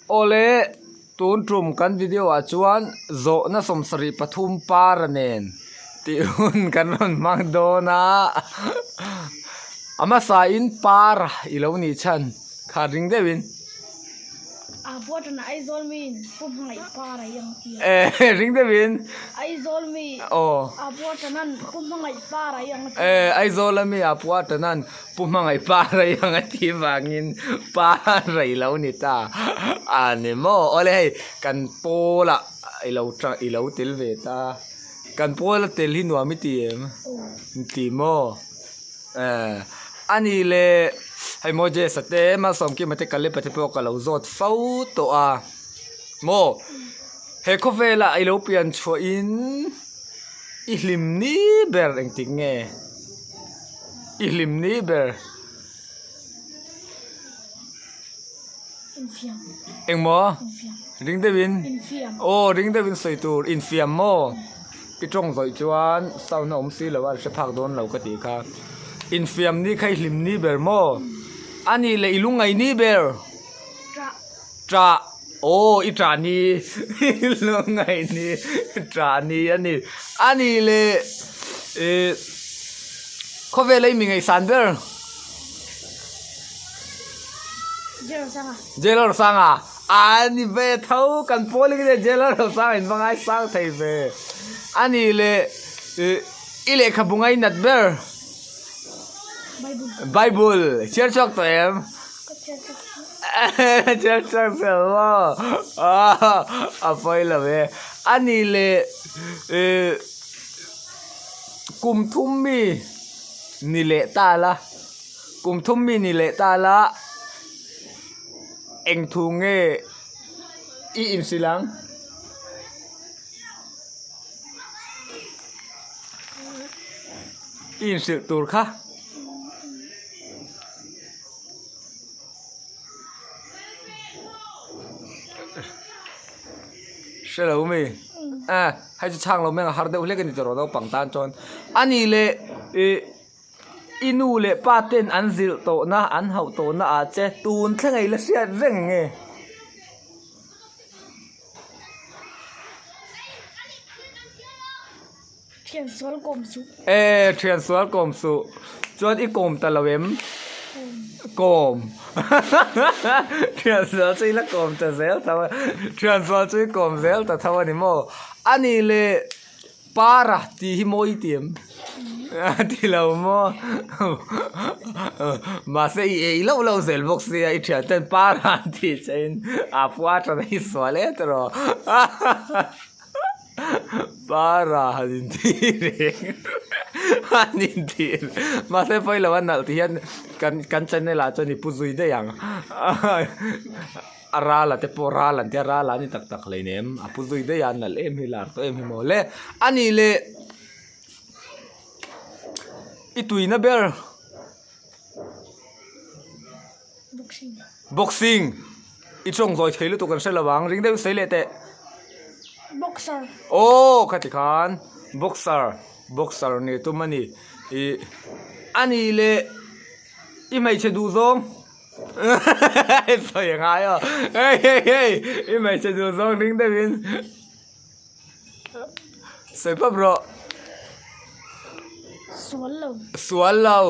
ole tun trum kan video a chuan zo na somsari pathum paranen ti hun kan ron mang do na ama sa in par ilo ni chan kha ring dewin buat na ai zol min pum ngai para yang tia ring dewin ai zol mi buat nan pum ngai para yang ai zol mi buat nan pum ngai para yang ti wangin para ilo ni ta ani mo ole kan pola ilo til ve ta kan pola tel hi nuam mi ti mo ani le hay mo je sate ma som ki mate kale pate po ka lo zot fau to a mo he ko vela ai lo pian cho in ihlim ni ber eng ting nge ihlim ni ber eng mo ring de win ring de win soi tur in fiam mo pi trong zoi chuan sau na om si lo wa se phak don lo ka ti kha in fiam ni khai hlim ni ber mo ani le ilungai ni ber tra i tra ni ilungai ni tra ni ani le ko ve le mi ngai san ber jelor sanga ani ve thau kan poli ge jelor sang in bangai sang thai ve ani le ile khabungai nat ber Bible chia chok to em chia chok lo phơi là về ani le kum thum mi ni le ta la kum thum mi ni le ta la eng thu nge I in silang in sự tur kha sẽ là umi hay cho chang lo men har de ule kan toro do pangtan chon ani le inu le paten an zil to na an hau to na a che tun thlai la sia reng nge thian sual kom su thian sual kom su chon I kom talawem kom thian sual chui la kom ta zel ta thian sual chui kom zel ta thawa ni mo ani le para ti hi moi tiam ti lo mo ma se I lo zel box ya I thian ten para ti chen a puwa ta ni suale tro para hanin ti hanin ti ma se poi lawan nal ti hian kan chen ne la choni puzui de yang arala te porala te rala ni tak tak leinem a puzui de yan nal em hilar to em hi mole ani le itui na ber boxing I chong zoi theilu to kan se lawang ring de se le te boxer khati khan boxer ni tu mani ani le I mai che du zong soi ngai yo hey I mai che du zong ring de win soi pa bro sual lo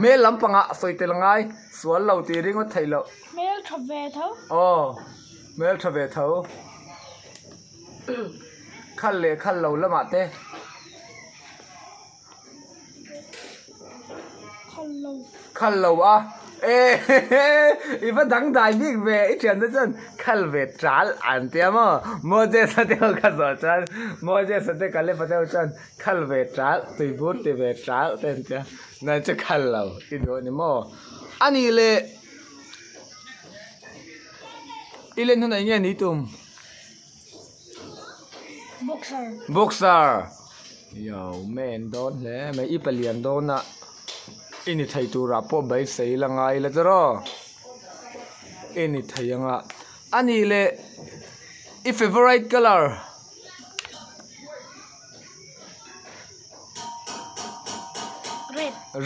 me lampanga soi tel ngai sual lo ti ring o thailo mel thave thau mel thave thau khal lo lama te khal lo a iba dang dai big ve I chen da chen khal ve tral an te mo je sa te ka so chan mo je sa te ka le pa te chan khal ve tral tui but te ve tral ten te na che khal lo I do ni mo ani le ilen hun ai nge ni tum boxer yo men don le me I palian don na ini thai tu ra po bai sei la ngai la tro ini thai anga ani le I favorite color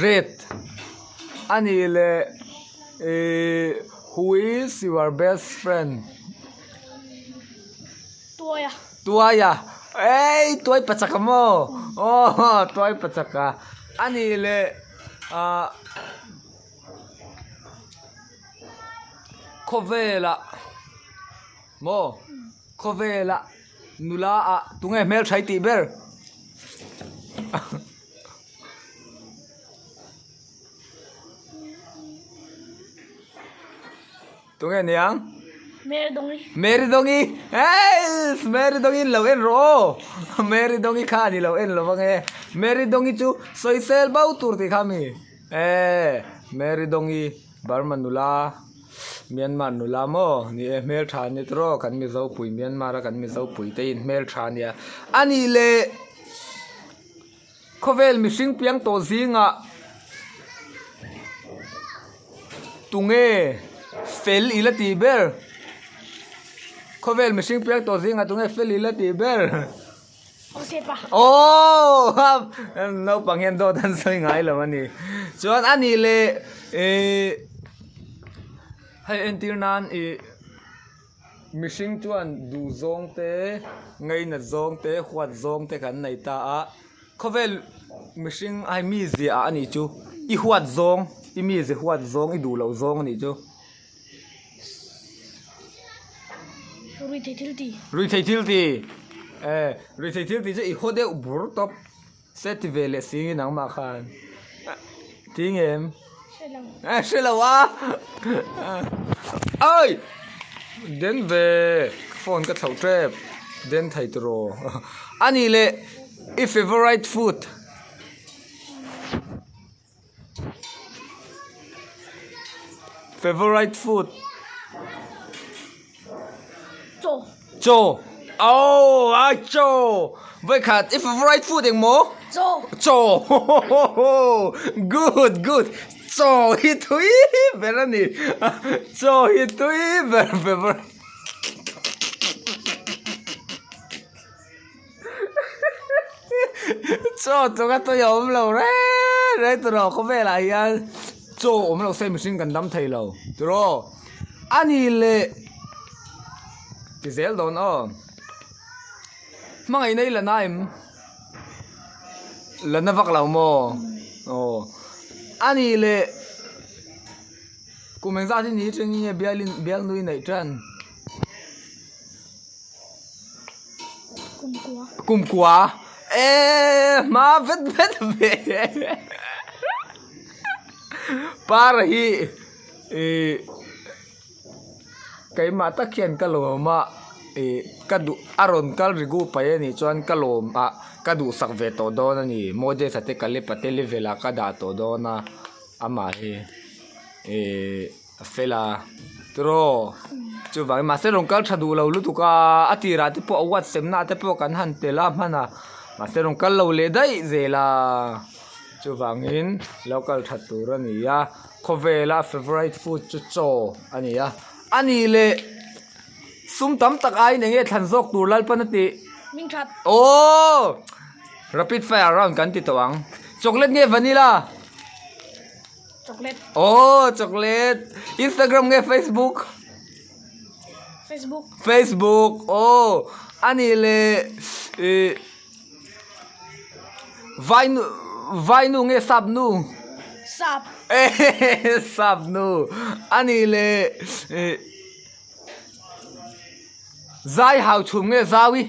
red ani le who is is your best friend ตัวอ่ะ tuaya ei tuai pachaka mo oh tuai pachaka ani le khovela mo khovela nula a tunge mel thai ti ber tunge niang meri dongi Mary dongi lo en ro Mary dongi kha ni lo en lo bange Mary dongi chu soisel bau tur ti khami Mary dongi Burma nula Myanmar nula mo ni mel tha ni tro kan mi zo pui Myanmar kan mi zo pui te in mel tha nia ani le khovel mi sing piang to zinga tunge fel ila ti ber khovel mi sing piang to zinga tunge fel ila ti ber o se pa oh no panghen do tan soi ngai lo ani chuan ani le hai entir nan mi sing chuan du zong te ngai na zong te khwat zong te kan nei ta a khovel mi sing ai mi zia ani chu I khwat zong I mi ze khwat zong I du lo zong ani chu rui thei thil ti rui thei thil ti chu I khode bur top set vele sing nang ma khan ting em shela wa ơi đến về phone cái thầu trep đến thầy tro anh lệ if favorite food cho oh cho vậy khát if favorite food em mo cho good cho hi thui berani cho hi thui ber cho cái tôi ôm lâu đấy tôi rồi có vẻ là anh cho ôm lâu xem mình cần đâm thầy lâu rồi anh lệ cái dễ đâu nó mà ngày nay là naim là nó vắt lâu mò anh lệ cùng mình ra thì ní trên như bial nuôi này trần cùng quá mà vết về par hi cái mà ta khian ka lo ma ka du aron kal rigu pa ni chuan ka lo ka du sak ve to do na ni moje sa te kale patele vela ka da to do na ama hi fela tro chu vai ma se rong kal thadu lo lu tu ka atira te po whatsapp na te po kan han te la mana ma se rong kal lo le dai zela chu wangin local thatu ra ni ya khovela favorite food chu cho ani ya ani le sum tam tak ai nge than jok tur lal panati minh that oh rapid fire round kan ti tawang chocolate nge vanilla chocolate oh chocolate Instagram nge Facebook oh ani le Vine nge sabnu sabnu ani le zai hao chum nge zawi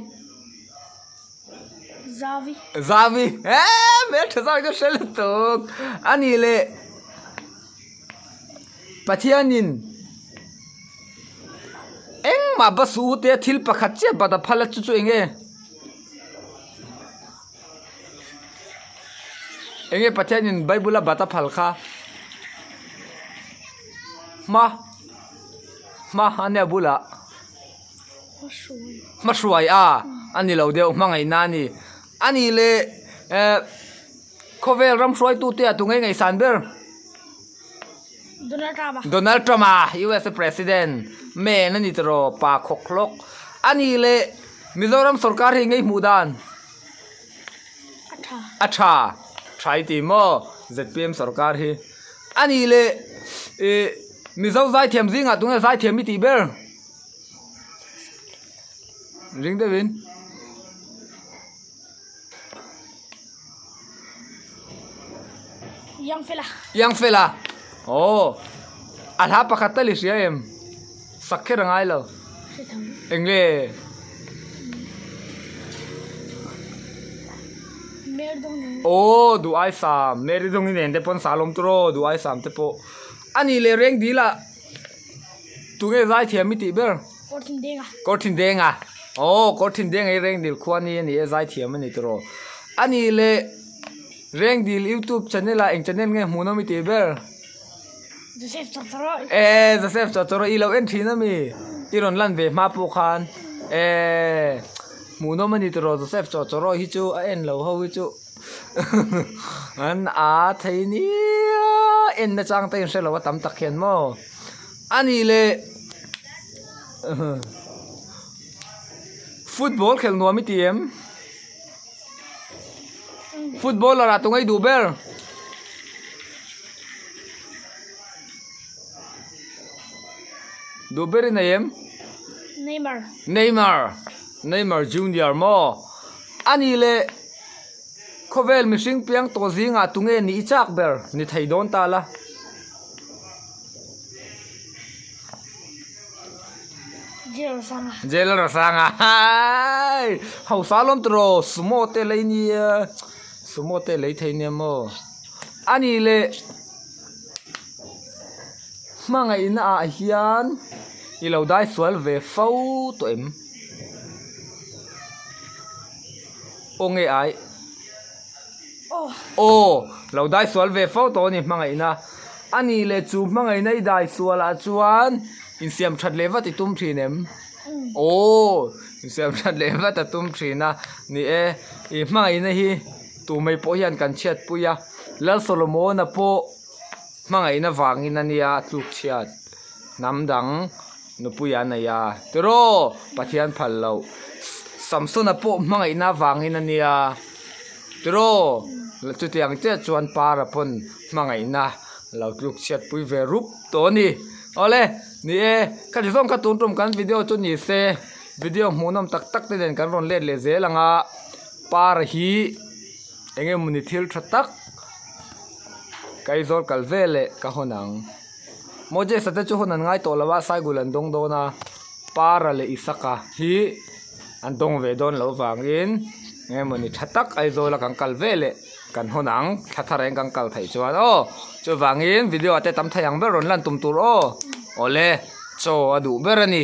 mẹ thằng zawi cho sel tok ani le pathianin eng ma basu te thil pakhat che bada phala chu chu enge pathianin bible bata phalkha ma ane bula mashuai ani lo deu mangai nani ani le khovel ram shuai tu te tu ngai san ber Donald Trump US president me nani tro pa khoklok ani le Mizoram sarkar hi ngai mudan acha try ti mo ZPM sarkar hi ani le mi zau zai thiam zinga tunga zai thiam mi ti ber ring de win yang fela oh alha pakatali siya em sakhe rangai lo engle oh du ai sam meri dong in ende pon salom tro du ai sam te po ani le reng dila tunge zai thiam mi ti ber korthin denga oh korthin denga i reng dil khwani ni e zai thiam ni tro ani le reng dil YouTube channel la eng channel nge hmuno mi ti ber Joseph Chotoro i lo en thina mi iron lan ve ma pu khan hmuno mani tro Joseph Chotoro hi chu a en lo ho hi chu an a thei ni en na chang te se lo tam tak khen mo ani le football khel no mi tiem football la tu ngai du ber in em Neymar Junior mo ani le khovel mishing piang to zinga tunge ni chak ber ni thai don ta la Jel Rasanga hai hau salom tro sumo te lei thai ni mo ani le mangai ina a hian i lo dai sual ve fo to em onge ai oh lo dai sual ve fo to ni mangai ina ani le chu mangai nei dai sual a chuan in siam that lewa ti tum thrin em oh in siam that lewa ta tum thrina ni e i mangai na hi tu mai po hian kan chat puya lal solomon a po mangai na wangin ania tluk chiat namdang nupuya na ya tero pathian phallo samson a po mangai na wangin ania tero chu tiang che chuan para pon mangai na lo tluk chiat pui ve rup to ni ole ni e ka jong ka tun tum kan video chu ni se video hmunom tak tak te den kan ron let le zelanga par hi enge muni thil thatak kai zor kalvele ka honang moje sate chu honan ngai to lawa sai gulan dong do na para le isaka hi an dong ve don lo wangin nge moni thatak ai zo la kang kalvele kan honang thathareng kang kal thai chuan o chu wangin video ate tam thayang be ron lan tum tur o ole cho adu berani